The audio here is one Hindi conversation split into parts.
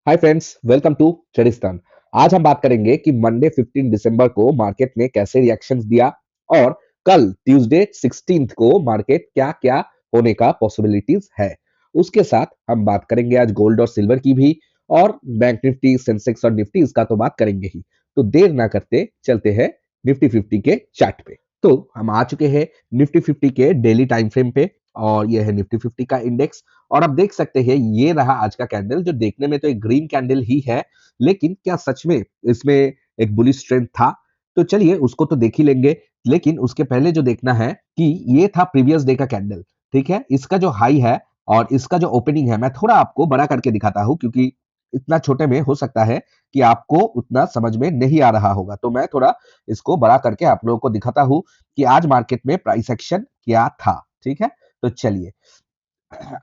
Hi friends, welcome to Tradistan. आज हम बात करेंगे कि मंडे 15 दिसंबर को मार्केट ने कैसे रिएक्शंस दिया और कल ट्यूसडे 16 को मार्केट क्या-क्या होने का पॉसिबिलिटीज है। उसके साथ हम बात करेंगे आज गोल्ड और सिल्वर की भी और बैंक निफ्टी, सेंसेक्स और निफ्टी इसका तो बात करेंगे ही। तो देर ना करते चलते हैं निफ्टी 50 के चार्ट पे। तो हम आ चुके हैं निफ्टी 50 के डेली टाइम फ्रेम पे और यह है निफ्टी 50 का इंडेक्स। और अब देख सकते हैं ये रहा आज का कैंडल जो देखने में तो एक ग्रीन कैंडल ही है, लेकिन क्या सच में इसमें एक बुलिश ट्रेंड था? तो चलिए उसको तो देख ही लेंगे, लेकिन उसके पहले जो देखना है कि ये था प्रीवियस डे का कैंडल, ठीक है? इसका जो हाई है और इसका जो ओपनिंग है मैं थोड़ा आपको बड़ा करके दिखाता हूँ क्योंकि इतना छोटे में हो सकता है कि आपको उतना समझ में नहीं आ रहा होगा। तो मैं थोड़ा इसको बड़ा करके आप लोगों को दिखाता हूँ कि आज मार्केट में प्राइस एक्शन क्या था, ठीक है? तो चलिए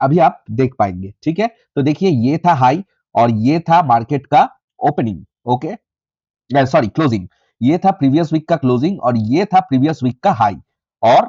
अभी आप देख पाएंगे, ठीक है? तो देखिए ये था हाई और ये था मार्केट का ओपनिंग, ओके? Sorry closing. ये था प्रीवियस वीक का क्लोजिंग और ये था प्रीवियस वीक का हाई और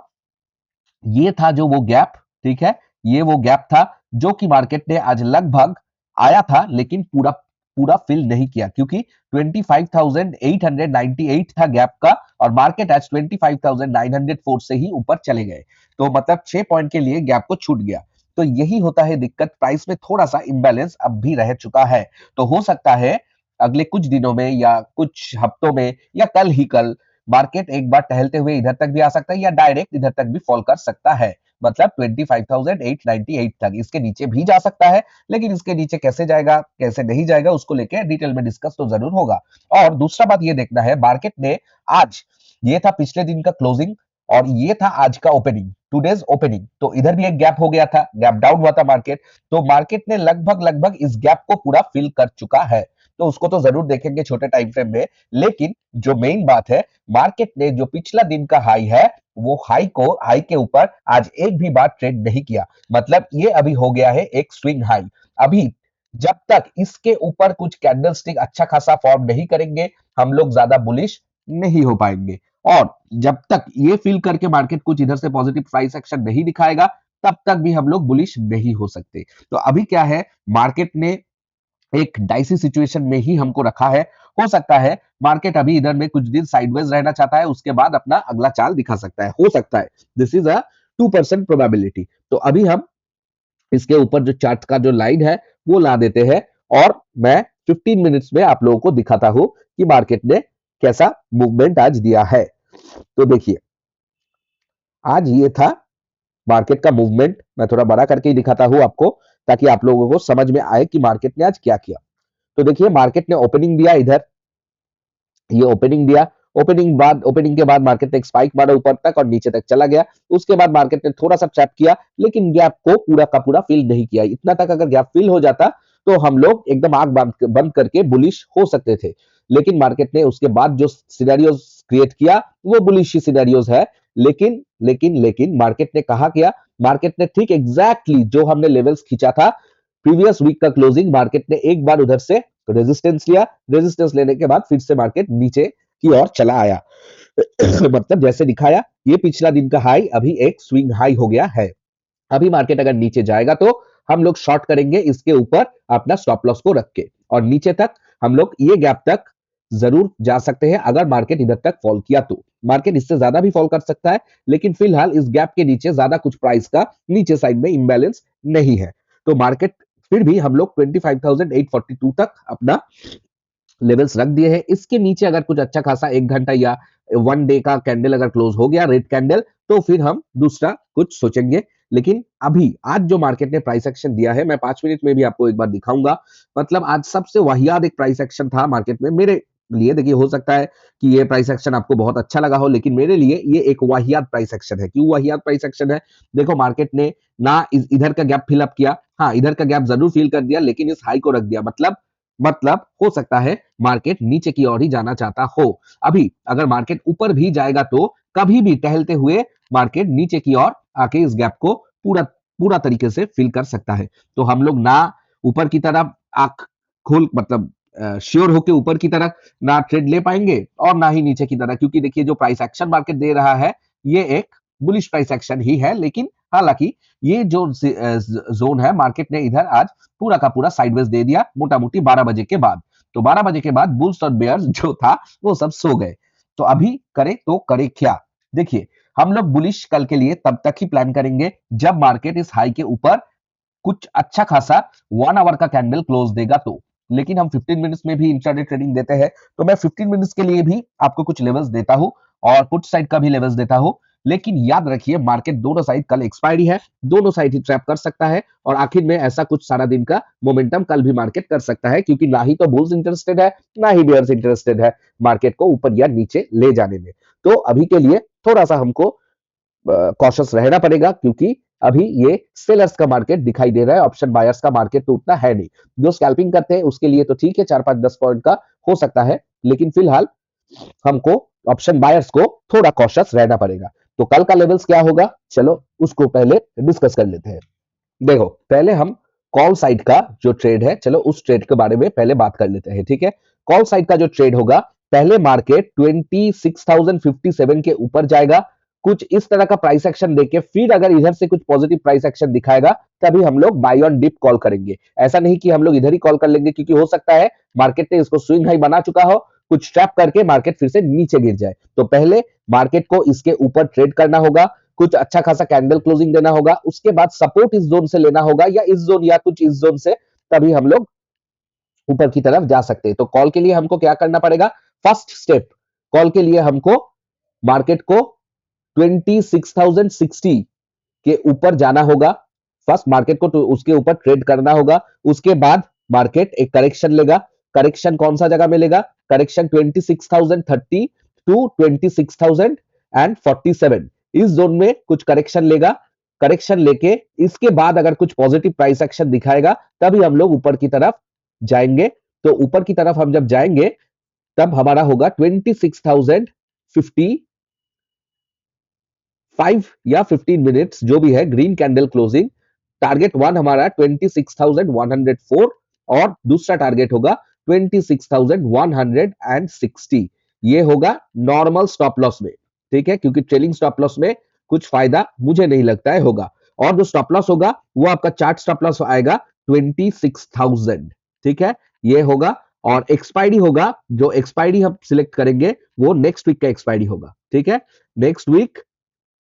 ये था जो वो गैप, ठीक है? ये वो गैप था जो कि मार्केट ने आज लगभग आया था लेकिन पूरा पूरा फिल नहीं किया क्योंकि 25,898 था गैप का और मार्केट आज 25,904 से ही ऊपर चले गए। तो मतलब 6 पॉइंट के लिए गैप को छूट गया। तो यही होता है दिक्कत, प्राइस में थोड़ा सा इंबैलेंस अब भी रह चुका है। तो हो सकता है अगले कुछ दिनों में या कुछ हफ्तों में या कल ही कल मार्केट एक बार टहलते हुए इधर तक भी आ सकता है या डायरेक्ट इधर तक भी फॉल कर सकता है। मतलब 25,898 तक इसके नीचे भी जा सकता है, लेकिन इसके नीचे कैसे जाएगा कैसे नहीं जाएगा उसको लेके डिटेल में डिस्कस तो जरूर होगा। और दूसरा बात ये देखना है मार्केट ने आज, ये था पिछले दिन का क्लोजिंग और ये था आज का ओपनिंग, टुडेज ओपनिंग। तो इधर भी एक गैप हो गया था, गैप डाउन हुआ था मार्केट। तो मार्केट ने लगभग लगभग इस गैप को पूरा फिल कर चुका है। तो उसको तो जरूर देखेंगे छोटे टाइम फ्रेम में, लेकिन जो मेन बात है मार्केट ने जो पिछला दिन का हाई है वो हाई के ऊपर आज एक भी बार ट्रेड नहीं किया। मतलब ये अभी हो गया है एक स्विंग हाई। अभी जब तक इसके ऊपर कुछ कैंडलस्टिक अच्छा खासा फॉर्म नहीं करेंगे हम लोग ज्यादा बुलिश नहीं हो पाएंगे। और जब तक ये फील करके मार्केट कुछ इधर से पॉजिटिव प्राइस एक्शन नहीं दिखाएगा तब तक भी हम लोग बुलिश नहीं हो सकते। तो अभी क्या है, मार्केट ने एक डाइसी सिचुएशन में ही हमको रखा है। हो सकता है मार्केट अभी इधर में कुछ दिन साइडवेज रहना चाहता है, उसके बाद अपना अगला चाल दिखा सकता है, हो सकता है। This is a 2% probability. तो अभी हम इसके ऊपर जो चार्ट का जो लाइन है वो ला देते हैं और मैं 15 मिनट्स में आप लोगों को दिखाता हूं कि मार्केट ने कैसा मूवमेंट आज दिया है। तो देखिए आज ये था मार्केट का मूवमेंट, मैं थोड़ा बड़ा करके ही दिखाता हूं आपको ताकि आप लोगों को समझ में आए कि मार्केट ने आज क्या किया। तो देखिए मार्केट ने ओपनिंग दिया इधर, ये ओपनिंग दिया, ओपनिंग के बाद मार्केट ने एक स्पाइक मारा ऊपर तक और नीचे तक चला गया। उसके बाद मार्केट ने थोड़ा सा ट्रैप किया लेकिन गैप को पूरा का पूरा फिल नहीं किया। इतना तक अगर गैप फिल हो जाता तो हम लोग एकदम आंख बंद करके बुलिश हो सकते थे, लेकिन मार्केट ने उसके बाद जो सिनेरियोज क्रिएट किया वो बुलिश ही सिनेरियोज है। लेकिन मार्केट ने कहा किया, मार्केट ने ठीक एग्जैक्टली जो हमने लेवल्स खींचा था प्रीवियस वीक का क्लोजिंग, मार्केट ने एक बार उधर से रेजिस्टेंस लिया, रेजिस्टेंस लेने के बाद फिर से मार्केट नीचे की ओर चला आया। मतलब जैसे दिखाया ये पिछला दिन का हाई अभी एक स्विंग हाई हो गया है। अभी मार्केट अगर नीचे जाएगा तो हम लोग शॉर्ट करेंगे इसके ऊपर अपना स्टॉप लॉस को रख के और नीचे तक हम लोग ये गैप तक जरूर जा सकते हैं। अगर मार्केट इधर तक फॉल किया तो मार्केट इससे ज्यादा भी फॉल कर सकता है, लेकिन फिलहाल इस गैप के नीचे ज्यादा कुछ प्राइस का नीचे साइड में इंबैलेंस नहीं है। तो मार्केट फिर भी हम लोग 25,842 तक अपना लेवल्स रख दिए हैं। इसके नीचे अगर कुछ अच्छा खासा एक घंटा या वन डे का कैंडल अगर क्लोज हो गया रेड कैंडल तो फिर हम दूसरा कुछ सोचेंगे। लेकिन अभी आज जो मार्केट ने प्राइस एक्शन दिया है मैं 5 मिनट में भी आपको एक बार दिखाऊंगा। मतलब आज सबसे वाहियात एक प्राइस एक्शन था मार्केट में मेरे लिए। देखिए हो सकता है कि ये प्राइस एक्शन आपको बहुत अच्छा लगा हो, लेकिन मेरे लिए ये एक वाहियात प्राइस एक्शन है। क्यों वाहियात प्राइस एक्शन है? देखो मार्केट ने ना इधर का गैप फिल अप किया, हाँ इधर का गैप जरूर फिल कर दिया लेकिन इस हाई को रख दिया। मतलब हो सकता है मार्केट नीचे की ओर ही जाना चाहता हो। अभी अगर मार्केट ऊपर भी जाएगा तो कभी भी टहलते हुए मार्केट नीचे की ओर आके इस गैप को पूरा पूरा तरीके से फिल कर सकता है। तो हम लोग ना ऊपर की तरफ आंख खोल मतलब श्योर होके ऊपर की तरफ ना ट्रेड ले पाएंगे और ना ही नीचे की तरफ, क्योंकि देखिए जो प्राइस एक्शन मार्केट दे रहा है ये एक बुलिश प्राइस एक्शन ही है, लेकिन हालांकि ये जो जोन है मार्केट ने इधर आज पूरा का पूरा साइडवेज दे दिया मोटा मोटी 12 बजे के बाद। तो 12 बजे के बाद बुल्स और बेयर्स जो था वो सब सो गए। तो अभी करे तो करे क्या? देखिए, हम लोग बुलिश कल के लिए तब तक ही प्लान करेंगे जब मार्केट इस हाई के ऊपर कुछ अच्छा खासा 1 आवर का कैंडल क्लोज देगा तो। लेकिन हम 15 मिनट्स में भी इंट्राडे ट्रेडिंग देते हैं, तो मैं 15 मिनट्स के लिए भी आपको कुछ लेवल्स देता हूं और पुट साइड का भी लेवल्स देता हूं। लेकिन याद रखिए, मार्केट दोनों साइड कल एक्सपायरी है, दोनों साइड ही ट्रैप कर सकता है और आखिर में ऐसा कुछ सारा दिन का मोमेंटम कल भी मार्केट कर सकता है, क्योंकि ना ही तो बुल्स इंटरेस्टेड है ना ही बेयर्स इंटरेस्टेड है मार्केट को ऊपर या नीचे ले जाने में। तो अभी के लिए थोड़ा सा हमको कॉशियस रहना पड़ेगा, क्योंकि अभी ये सेलर्स का मार्केट दिखाई दे रहा है, ऑप्शन बायर्स का मार्केट तो उतना है नहीं। जो स्कैल्पिंग करते हैं उसके लिए तो ठीक है, 4-5-10 पॉइंट का हो सकता है, लेकिन फिलहाल हमको ऑप्शन बायर्स को थोड़ा कॉशियस रहना पड़ेगा। तो कल का लेवल्स क्या होगा, चलो उसको पहले डिस्कस कर लेते हैं। देखो, पहले हम कॉल साइड का जो ट्रेड है, चलो उस ट्रेड के बारे में पहले बात कर लेते हैं, ठीक है। कॉल साइड का जो ट्रेड होगा, पहले मार्केट 26,057 के ऊपर जाएगा, कुछ इस तरह का प्राइस एक्शन देके फिर अगर इधर से कुछ पॉजिटिव प्राइस एक्शन दिखाएगा तभी हम लोग बाय ऑन डिप कॉल करेंगे। ऐसा नहीं कि हम लोग इधर ही कॉल कर लेंगे, क्योंकि हो सकता है मार्केट ने इसको स्विंग हाई बना चुका हो, कुछ ट्रैप करके मार्केट फिर से नीचे गिर जाए। तो पहले मार्केट को इसके ऊपर ट्रेड करना होगा, कुछ अच्छा खासा कैंडल क्लोजिंग देना होगा, उसके बाद सपोर्ट इस जोन से लेना होगा या इस जोन या कुछ इस जोन से, तभी हम लोग ऊपर की तरफ जा सकते हैं। तो कॉल के लिए हमको क्या करना पड़ेगा, फर्स्ट स्टेप कॉल के लिए हमको मार्केट को 26,060 के ऊपर जाना होगा। फर्स्ट मार्केट को तो उसके ऊपर ट्रेड करना होगा, उसके बाद मार्केट एक करेक्शन लेगा। करेक्शन कौन सा जगह में लेगा, करेक्शन 26,030 टू 26,047, इस जोन में कुछ करेक्शन लेगा। करेक्शन लेके इसके बाद अगर कुछ पॉजिटिव प्राइस एक्शन दिखाएगा तभी हम लोग ऊपर की तरफ जाएंगे। तो ऊपर की तरफ हम जब जाएंगे तब हमारा होगा 26,055 या 15 मिनट्स जो भी है ग्रीन कैंडल क्लोजिंग। टारगेट 1 हमारा 26,104 और दूसरा टारगेट होगा 26,160। ये होगा नॉर्मल स्टॉप लॉस में, ठीक है, क्योंकि ट्रेलिंग स्टॉप लॉस में कुछ फायदा मुझे नहीं लगता है होगा। और जो स्टॉप लॉस होगा वो आपका चार्ट स्टॉप लॉस आएगा 26,000, ठीक है, ये होगा। और एक्सपायरी होगा, जो एक्सपायरी हम सिलेक्ट करेंगे वो नेक्स्ट वीक का एक्सपायरी होगा, ठीक है। Next week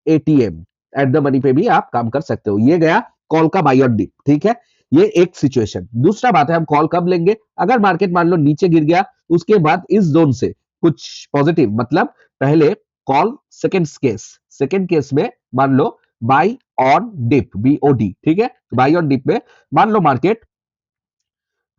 ATM at the money पे भी आप काम कर सकते हो। ये गया कॉल का बाय ऑन डिप, ठीक है, ये एक सिचुएशन। दूसरा बात है, हम कॉल कब लेंगे, अगर मार्केट मान लो नीचे गिर गया, उसके बाद इस जोन से कुछ पॉजिटिव, मतलब पहले कॉल सेकंड केस में मान लो बाय ऑन डिप, बीओडी, ठीक है। बाय ऑन डिप में मान लो मार्केट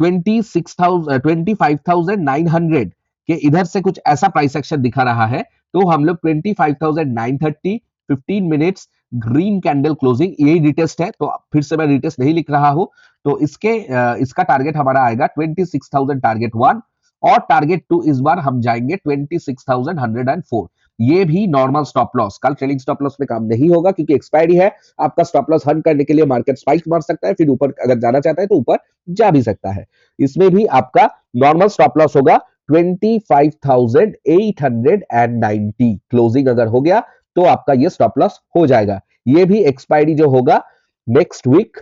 25,900 के इधर से कुछ ऐसा प्राइस एक्शन दिखा रहा है, तो हम लोग 25,930 15 मिनट्स ग्रीन कैंडल क्लोजिंग, यही रिटेस्ट है, तो फिर से मैं रिटेस्ट नहीं लिख रहा हूं। तो इसका टारगेट हमारा आएगा 26,000 टारगेट 1, और टारगेट 2 इस बार हम जाएंगे 26,104। ये भी नॉर्मल स्टॉप लॉस, कल ट्रेलिंग स्टॉप लॉस में काम नहीं होगा, क्योंकि एक्सपायरी है। आपका स्टॉप लॉस हंट करने के लिए मार्केट स्पाइक मार सकता है, फिर ऊपर अगर जाना चाहता है तो ऊपर जा भी सकता है। इसमें भी आपका नॉर्मल स्टॉप लॉस होगा 25,890। क्लोजिंग अगर हो गया तो आपका ये स्टॉप लॉस हो जाएगा। ये भी एक्सपायरी जो होगा नेक्स्ट वीक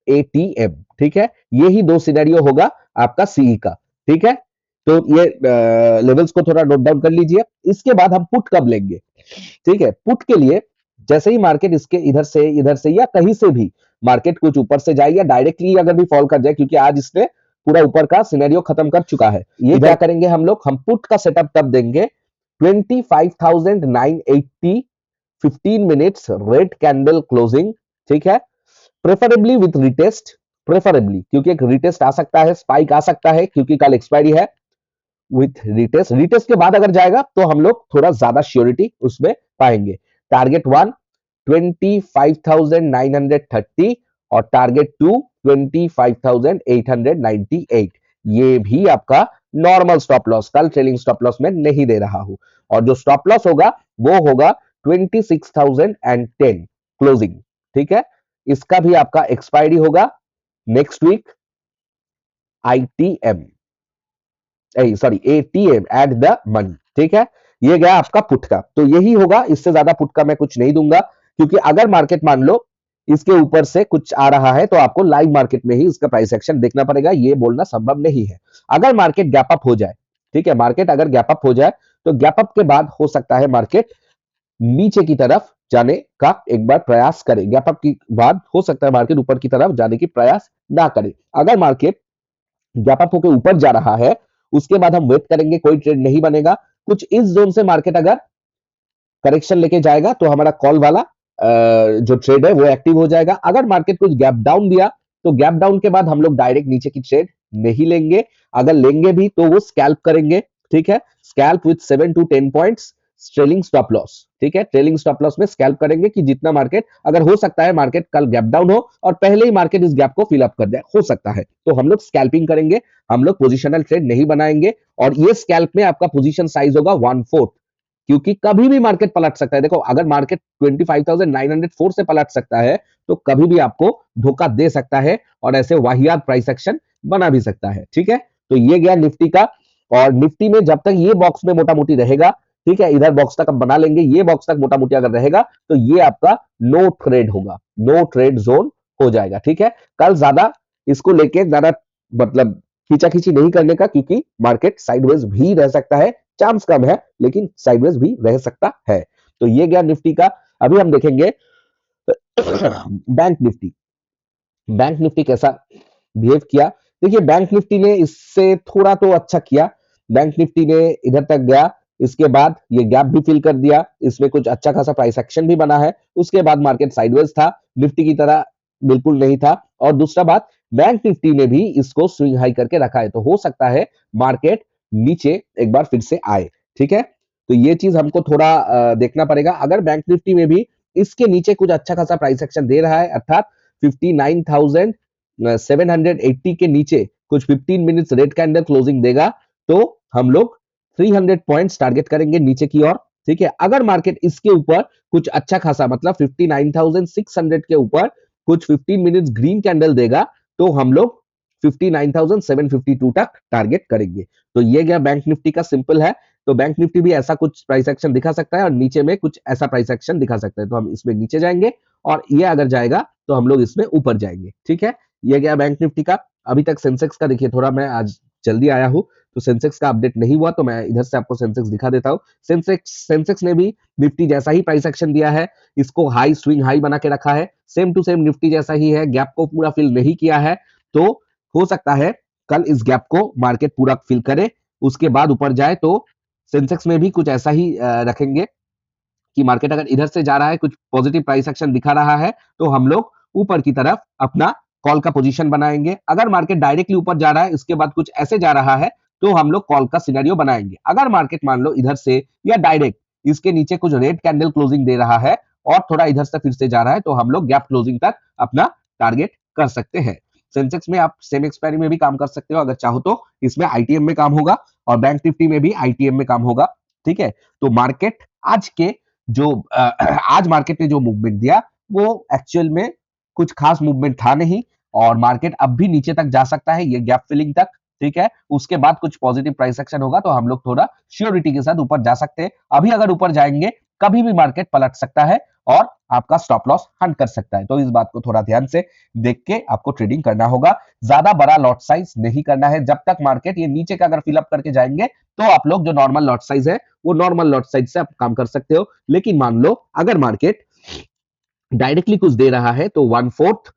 एटीएम, ठीक है। ये ही दो सिनेरियो होगा आपका सीई का, ठीक है। तो ये लेवल्स को थोड़ा नोट डाउन कर लीजिए। इसके बाद हम पुट कब लेंगे, ठीक है। पुट के लिए जैसे ही मार्केट इसके इधर से या कहीं से भी मार्केट कुछ ऊपर से जाए या डायरेक्टली अगर भी फॉल कर जाए, क्योंकि आज इसने पूरा ऊपर का सिनेरियो खत्म कर चुका है, ये क्या करेंगे हम लोग, हम पुट का सेटअप तब देंगे 25,980 15 मिनट्स रेड कैंडल क्लोजिंग, ठीक है। प्रेफरेबली विथ रिटेस्ट, प्रेफरेबली, क्योंकि एक रिटेस्ट आ सकता है, स्पाइक आ सकता है, क्योंकि कल एक्सपायरी है। विथ रिटेस्ट के बाद अगर जाएगा तो हम लोग थोड़ा ज्यादा श्योरिटी उसमें पाएंगे। टारगेट 1 25,930 और टारगेट 2 25,898। ये भी आपका नॉर्मल स्टॉप लॉस, कल ट्रेलिंग स्टॉप लॉस में नहीं दे रहा हूं। और जो स्टॉप लॉस होगा वो होगा 26,010 क्लोजिंग, ठीक है। इसका भी आपका एक्सपायरी होगा next week ITM, sorry ATM at the money, ठीक है। ये गया आपका पुट का, तो यही होगा, इससे ज्यादा पुट का मैं कुछ नहीं दूंगा, क्योंकि अगर मार्केट मान लो इसके ऊपर से कुछ आ रहा है तो आपको लाइव मार्केट में ही इसका प्राइस एक्शन देखना पड़ेगा, ये बोलना संभव नहीं है। अगर मार्केट गैप अप हो जाए, ठीक है, मार्केट अगर गैप अप हो जाए तो गैप अप के बाद हो सकता है मार्केट नीचे की तरफ जाने का एक बार प्रयास करे। गैप अप के बाद हो सकता है मार्केट ऊपर की तरफ जाने की प्रयास ना करे। अगर मार्केट गैप अप होकर ऊपर जा रहा है उसके बाद हम वेट करेंगे, कोई ट्रेड नहीं बनेगा। कुछ इस जोन से मार्केट अगर करेक्शन लेके जाएगा तो हमारा कॉल वाला जो ट्रेड है वो एक्टिव हो जाएगा। अगर मार्केट कुछ गैप डाउन दिया तो गैप डाउन के बाद हम लोग डायरेक्ट नीचे की ट्रेड नहीं लेंगे, अगर लेंगे भी तो वो स्कैल्प करेंगे, ठीक है, scalp with 7 to 10 points trailing stop loss, ठीक है, ट्रेलिंग स्टॉप लॉस में स्कैल्प करेंगे कि जितना मार्केट, अगर हो सकता है मार्केट कल गैप डाउन हो और पहले ही मार्केट इस गैप को फिल अप कर जाए, हो सकता है, तो हम लोग स्कैल्पिंग करेंगे, हम लोग पोजिशनल ट्रेड नहीं बनाएंगे। और ये स्कैल्प में आपका पोजिशन साइज होगा 1/4, क्योंकि कभी भी मार्केट पलट सकता है। देखो अगर मार्केट 25,904 से पलट सकता है तो कभी भी आपको धोखा दे सकता है और ऐसे वाहियात प्राइस एक्शन बना भी सकता है, ठीक है। तो ये गया निफ्टी का। और निफ्टी में जब तक ये बॉक्स में मोटा मोटी रहेगा, ठीक है, इधर बॉक्स तक अब बना लेंगे, ये बॉक्स तक मोटा मोटी अगर रहेगा तो ये आपका नो ट्रेड होगा, नो ट्रेड जोन हो जाएगा, ठीक है। कल ज्यादा इसको लेके ज्यादा मतलब खींचाखींची नहीं करने का, क्योंकि मार्केट साइडवेज भी रह सकता है, चांस कम है लेकिन साइडवेज भी रह सकता है। तो ये गया निफ्टी का। अभी हम देखेंगे बैंक निफ्टी। बैंक निफ्टी कैसा बिहेव किया। देखिए बैंक निफ्टी ने इससे थोड़ा तो अच्छा किया। बैंक निफ्टी ने इधर तक गया, इसके बाद ये गैप भी फिल कर दिया, इसमें कुछ अच्छा खासा प्राइस एक्शन भी बना है, उसके बाद मार्केट साइडवेज था, निफ्टी की तरह बिल्कुल नहीं था। और दूसरा बात, बैंक निफ्टी ने भी इसको स्विंग हाई करके रखा है, तो हो सकता है मार्केट नीचे एक बार फिर से आए, ठीक है। तो ये चीज हमको थोड़ा देखना पड़ेगा। अगर बैंक निफ्टी में भी इसके नीचे कुछ अच्छा खासा प्राइस एक्शन दे रहा है, अर्थात 59,780 के नीचे कुछ 15 मिनट्स रेड कैंडल क्लोजिंग देगा तो हम लोग 300 पॉइंट्स टारगेट करेंगे नीचे की ओर, ठीक है। अगर मार्केट इसके ऊपर कुछ अच्छा खासा मतलब 59,600 के ऊपर कुछ 15 मिनट्स ग्रीन कैंडल देगा तो हम लोग 59,752 तक टारगेट करेंगे। तो ये गया बैंक निफ्टी का, सिंपल है। तो बैंक निफ्टी भी ऐसा कुछ प्राइस एक्शन दिखा सकता है और नीचे में कुछ ऐसा प्राइस एक्शन दिखा सकता है, तो हम इसमें नीचे जाएंगे और ये अगर जाएगा तो हम लोग इसमें ऊपर जाएंगे, ठीक है। ये गया बैंक निफ्टी का। अभी तक सेंसेक्स का देखिए, थोड़ा मैं आज जल्दी आया हूं तो सेंसेक्स का अपडेट नहीं हुआ, तो मैं इधर से आपको सेंसेक्स दिखा देता हूं। सेंसेक्स ने भी निफ्टी जैसा ही प्राइस एक्शन दिया है, इसको हाई स्विंग हाई बना के रखा है, सेम टू सेम निफ्टी जैसा ही है, गैप को पूरा फिल नहीं किया है। तो हो सकता है कल इस गैप को मार्केट पूरा फिल करे, उसके बाद ऊपर जाए। तो सेंसेक्स में भी कुछ ऐसा ही रखेंगे कि मार्केट अगर इधर से जा रहा है, कुछ पॉजिटिव प्राइस एक्शन दिखा रहा है, तो हम लोग ऊपर की तरफ अपना कॉल का पोजीशन बनाएंगे। अगर मार्केट डायरेक्टली ऊपर जा रहा है, इसके बाद कुछ ऐसे जा रहा है, तो हम लोग कॉल का सिनेरियो बनाएंगे। अगर मार्केट मान लो इधर से या डायरेक्ट इसके नीचे कुछ रेड कैंडल क्लोजिंग दे रहा है और थोड़ा इधर से फिर से जा रहा है, तो हम लोग गैप क्लोजिंग तक अपना टारगेट कर सकते हैं। सेंसेक्स में आप सेम एक्सपायरी में भी काम कर सकते हो अगर चाहो तो, इसमें आईटीएम में काम होगा और बैंक निफ्टी में भी आईटीएम में काम होगा, ठीक है। तो मार्केट आज के जो आज मार्केट ने जो मूवमेंट दिया वो एक्चुअल में कुछ खास मूवमेंट था नहीं, और मार्केट अब भी नीचे तक जा सकता है ये गैप फिलिंग तक, ठीक है। उसके बाद कुछ पॉजिटिव प्राइस एक्शन होगा तो हम लोग थोड़ा श्योरिटी के साथ ऊपर जा सकते हैं। अभी अगर ऊपर जाएंगे कभी भी मार्केट पलट सकता है और आपका स्टॉप लॉस हंट कर सकता है, तो इस बात को थोड़ा ध्यान से देख के आपको ट्रेडिंग करना होगा। ज्यादा बड़ा लॉट साइज नहीं करना है, जब तक मार्केट ये नीचे का अगर फिलअप करके जाएंगे तो आप लोग जो नॉर्मल लॉट साइज है वो नॉर्मल लॉट साइज से आप काम कर सकते हो। लेकिन मान लो अगर मार्केट डायरेक्टली कुछ दे रहा है तो 1/4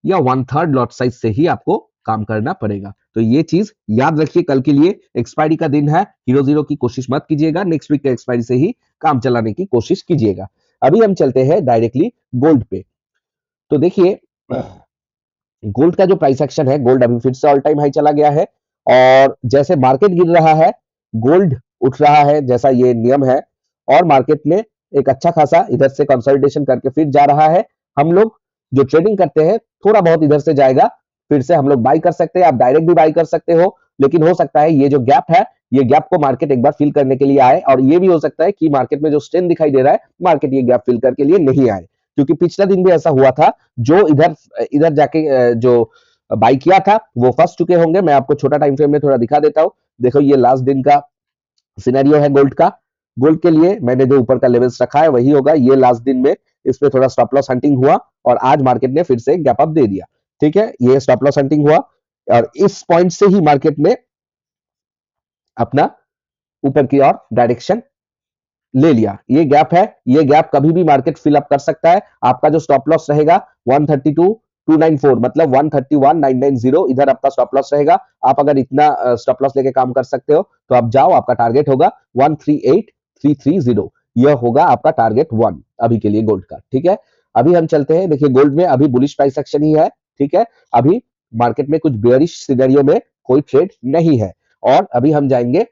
या 1/3 लॉट साइज से ही आपको काम करना पड़ेगा। तो ये चीज याद रखिए, कल के लिए एक्सपायरी का दिन है, हीरो जीरो की कोशिश मत कीजिएगा, नेक्स्ट वीक के एक्सपायरी से ही काम चलाने की कोशिश कीजिएगा। अभी हम चलते हैं डायरेक्टली गोल्ड पे। तो देखिए गोल्ड का जो प्राइस एक्शन है, गोल्ड अभी फिर से ऑल टाइम हाई चला गया है और जैसे मार्केट गिर रहा है गोल्ड उठ रहा है, जैसा ये नियम है। और मार्केट में एक अच्छा खासा इधर से कंसोलिडेशन करके फिर जा रहा है। हम लोग जो ट्रेडिंग करते हैं थोड़ा बहुत इधर से जाएगा, फिर से हम लोग बाई कर सकते हैं, आप डायरेक्ट भी बाई कर सकते हो, लेकिन हो सकता है ये जो गैप है ये गैप को मार्केट एक बार फिल करने के लिए आए, और ये भी हो सकता है कि मार्केट में जो स्ट्रेंथ दिखाई दे रहा है मार्केट ये गैप फिल करके लिए नहीं आए, क्योंकि पिछला दिन भी ऐसा हुआ था। जो इधर इधर जाके जो बाई किया था वो फंस चुके होंगे। मैं आपको छोटा टाइम फ्रेम में थोड़ा दिखा देता हूं। देखो ये लास्ट दिन का सिनेरियो है गोल्ड का। गोल्ड के लिए मैंने जो ऊपर का लेवल्स रखा है वही होगा, ये लास्ट दिन में इसमें थोड़ा स्टॉप लॉस हंटिंग हुआ और आज मार्केट ने फिर से गैप अप दे दिया। ठीक है, ये स्टॉप लॉस हंटिंग हुआ और इस पॉइंट से ही मार्केट ने अपना ऊपर की ओर डायरेक्शन ले लिया। ये गैप है, ये गैप कभी भी मार्केट फिल अप कर सकता है। आपका जो स्टॉप लॉस रहेगा 132,294 मतलब 131,990 इधर आपका स्टॉप लॉस रहेगा। आप अगर इतना स्टॉप लॉस लेके काम कर सकते हो तो आप जाओ, आपका टारगेट होगा 138,330। यह होगा आपका टारगेट 1 अभी के लिए गोल्ड का। ठीक है, अभी हम चलते हैं। देखिए गोल्ड में अभी बुलिश प्राइस एक्शन ही है। ठीक है, अभी मार्केट में कुछ बेयरिश सिनेरियो में कोई ट्रेड नहीं है। और अभी हम जाएंगे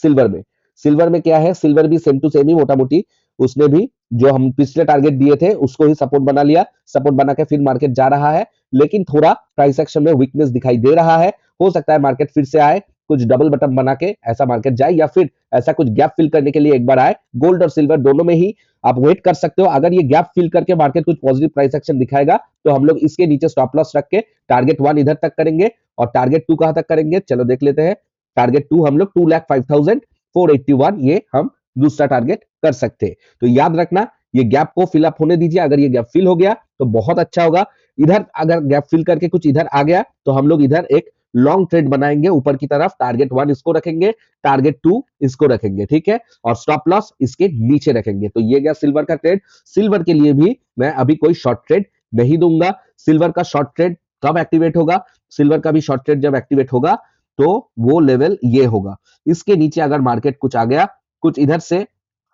सिल्वर में। सिल्वर में क्या है, सिल्वर भी सेम टू सेम ही मोटा मोटी उसने भी जो हम पिछले टारगेट दिए थे उसको ही सपोर्ट बना लिया। सपोर्ट बना के फिर मार्केट जा रहा है, लेकिन थोड़ा प्राइस एक्शन में वीकनेस दिखाई दे रहा है। हो सकता है मार्केट फिर से आए, कुछ डबल बटन बना के ऐसा मार्केट जाए, या फिर ऐसा कुछ गैप फिल करने के लिए एक बार आए। गोल्ड और सिल्वर दोनों में ही आप वेट कर सकते हो। अगर ये गैप फिल करके मार्केट कुछ पॉजिटिव प्राइस एक्शन दिखाएगा तो हम लोग इसके नीचे स्टॉप लॉस रख के टारगेट 1 इधर तक करेंगे और टारगेट 2 कहां तक करेंगे, चलो देख लेते हैं। टारगेट 2 हम लोग 2,05,481 ये हम दूसरा टारगेट कर सकते हैं। तो याद रखना, ये गैप को फिल अप होने दीजिए। अगर ये गैप फिल हो गया तो बहुत अच्छा होगा। इधर अगर गैप फिल करके कुछ इधर आ गया तो हम लोग इधर एक लॉन्ग ट्रेड बनाएंगे ऊपर की तरफ। टारगेट 1 इसको रखेंगे, टारगेट 2 इसको रखेंगे। ठीक है, और स्टॉप लॉस इसके नीचे रखेंगे। तो ये गया सिल्वर का ट्रेड। सिल्वर के लिए भी मैं अभी कोई शॉर्ट ट्रेड नहीं दूंगा। सिल्वर का शॉर्ट ट्रेड कब एक्टिवेट होगा, सिल्वर का भी शॉर्ट ट्रेड जब एक्टिवेट होगा तो वो लेवल ये होगा। इसके नीचे अगर मार्केट कुछ आ गया, कुछ इधर से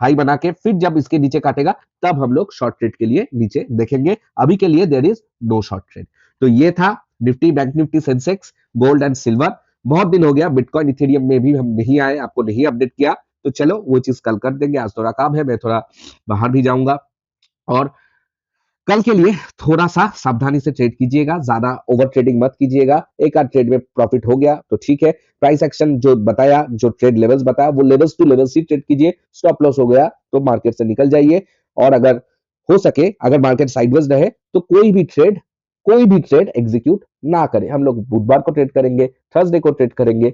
हाई बना के फिर जब इसके नीचे काटेगा तब हम लोग शॉर्ट ट्रेड के लिए नीचे देखेंगे। अभी के लिए there is no short trade. तो ये था Nifty, bank Nifty, Sensex, gold and silver. बहुत दिन हो गया बिटकॉइन इथेरियम में भी हम नहीं आए, आपको नहीं अपडेट किया, तो चलो वो चीज कल कर देंगे। आज थोड़ा काम है, मैं थोड़ा बाहर भी जाऊंगा। और कल के लिए थोड़ा सा सावधानी से ट्रेड कीजिएगा, ज्यादा ओवर ट्रेडिंग मत कीजिएगा। एक आध ट्रेड में प्रॉफिट हो गया तो ठीक है। प्राइस एक्शन जो बताया, जो ट्रेड लेवल्स बताया, वो लेवल्स टू लेवल्स ही ट्रेड कीजिए। स्टॉप लॉस हो गया तो मार्केट से निकल जाइए। और अगर हो सके, अगर मार्केट साइडवेज रहे तो कोई भी ट्रेड एग्जीक्यूट ना करें। हम लोग बुधवार को ट्रेड करेंगे, थर्सडे को ट्रेड करेंगे,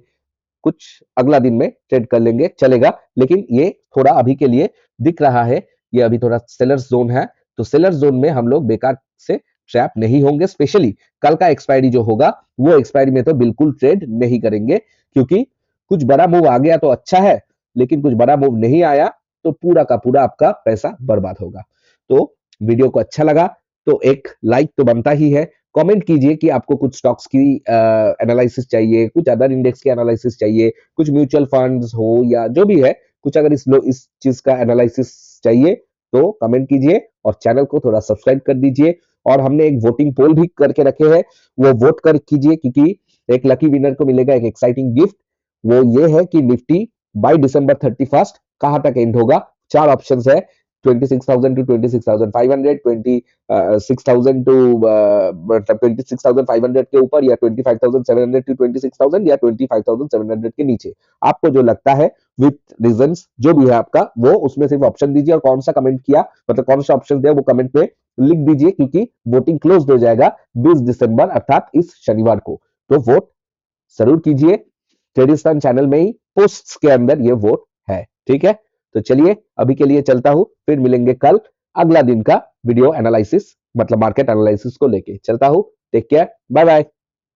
कुछ अगला दिन में ट्रेड कर लेंगे, चलेगा। लेकिन ये थोड़ा अभी के लिए दिख रहा है, ये अभी थोड़ा सेलर्स जोन है। तो सेलर जोन में हम लोग बेकार से ट्रैप नहीं होंगे। स्पेशली कल का एक्सपायरी जो होगा वो एक्सपायरी में तो बिल्कुल ट्रेड नहीं करेंगे, क्योंकि कुछ बड़ा मूव आ गया तो अच्छा है, लेकिन कुछ बड़ा मूव नहीं आया तो पूरा का पूरा आपका पैसा बर्बाद होगा। तो वीडियो को अच्छा लगा तो एक लाइक तो बनता ही है। कमेंट कीजिए कि आपको कुछ स्टॉक्स की एनालिसिस चाहिए, कुछ अदर इंडेक्स की एनालिसिस चाहिए, कुछ म्यूचुअल फंड्स हो या जो भी है, कुछ अगर इस चीज का एनालिसिस चाहिए तो कमेंट कीजिए और चैनल को थोड़ा सब्सक्राइब कर दीजिए। और हमने एक वोटिंग पोल भी करके रखे हैं, वो वोट कर कीजिए, क्योंकि एक लकी विनर को मिलेगा एक एक्साइटिंग गिफ्ट। वो ये है कि निफ्टी बाय दिसंबर 31 कहां तक एंड होगा। 4 ऑप्शंस है, 26,000 टू 26,500, 26,000 टू मतलब 26,500 के ऊपर, या 25,700 टू 26,000, या 25,700 के नीचे। आपको जो लगता है विथ रीजंस जो भी है आपका, वो उसमें सिर्फ ऑप्शन दीजिए और कौन सा कमेंट किया, मतलब कौन सा ऑप्शन दिया वो कमेंट में लिख दीजिए, क्योंकि वोटिंग क्लोज हो जाएगा 20 दिसंबर अर्थात इस शनिवार को। तो वोट जरूर कीजिए। ट्रेडिशन चैनल में ही पोस्ट्स के अंदर ये वोट है। ठीक है, तो चलिए अभी के लिए चलता हूं, फिर मिलेंगे कल अगला दिन का वीडियो एनालिसिस, मतलब मार्केट एनालिसिस को लेके। चलता हूं, टेक केयर, बाय बाय।